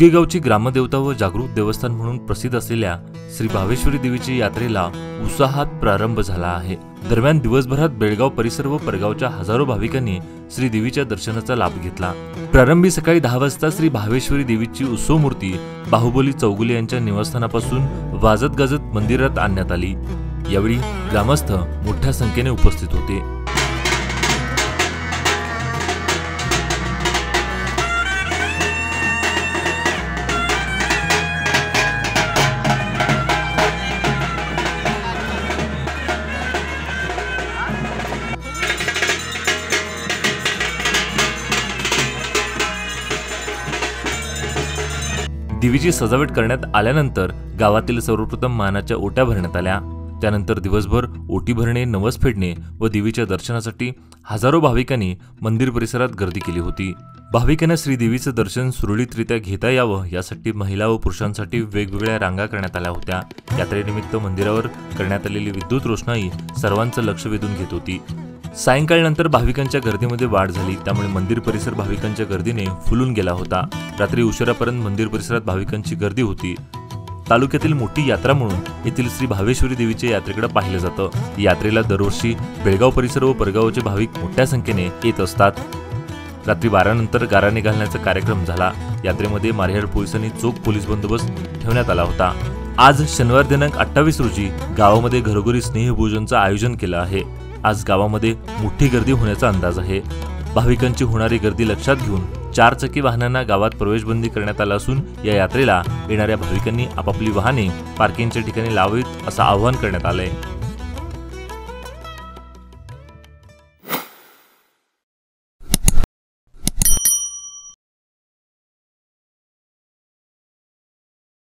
उकेगावची ग्रामदेवता व जागृत देवस्थान म्हणून प्रसिद्ध असलेल्या श्री भावेश्वरी देवीची यात्रेला उत्साहात प्रारंभ झाला आहे। दरम्यान दिवसभरात बेळगाव परिसर व परगावच्या हजारो भाविकांनी श्री देवीच्या दर्शनाचा लाभ घेतला। प्रारंभी सकाळी 10 वाजता श्री भावेश्वरी देवीची उत्सव मूर्ती बाहुबली चौगुले यांच्या निवासस्थानापासून वाजत गाजत मंदिरात आणण्यात आली। यावेळी ग्रामस्थ मोठ्या संख्येने उपस्थित होते। देवीची सजावट करण्यात आल्यानंतर गावातील सर्वप्रथम मानाच्या ओट्या भरण्यात आल्या। त्यानंतर दिवसभर ओटी भरणे, नवस फेडणे व देवीच्या दर्शनासाठी हजारो भाविकांनी मंदिर परिसरात गर्दी केली होती। भाविकांना श्री देवीचे दर्शन सुरळीतरित्या घेता यावं यासाठी महिला व पुरुषांसाठी वेगवेगळ्या रांगा करण्यात आल्या होत्या। यात्रेनिमित्त मंदिरावर करण्यात आलेली विद्युत रोषणाई सर्वांचं लक्ष वेधून घेत होती। सायंकाळनंतर भाविकांच्या गर्दीमध्ये वाढ झाली, त्यामुळे मंदिर परिसर भाविकांच्या गर्दीने फुलून गेला होता। रात्री उशिरापर्यंत मंदिर परिसरात भाविकांची गर्दी होती। तालुक्यातील मोठी यात्रा म्हणून येथील श्री भावेश्वरी देवीच्या यात्रेकडे पाहिलं जातं। यात्रेला दरवर्षी बेळगाव परिसर व परगावचे भाविक मोठ्या संख्येने येत असतात। रात्री 12 नंतर गाराणे घालण्याचा कार्यक्रम झाला। यात्रेमध्ये मारेहार पोलिसांनी चोख पोलीस बंदोबस्त ठेवण्यात आला होता। आज शनिवार दिनांक 28 रोजी गावामध्ये घरोघरी स्नेहभोजनचं आयोजन केलं आहे। आज गावामध्ये मोठी गर्दी होण्याचा अंदाज आहे। भाविकांची होणारी गर्दी लक्षात घेऊन 4 चाकी वाहनांना गावात प्रवेशबंदी करण्यात आला असून या यात्रेला येणाऱ्या भाविकांनी आपापली वाहने पार्किंगच्या ठिकाणी लावावीत असं आवाहन करण्यात आलंय।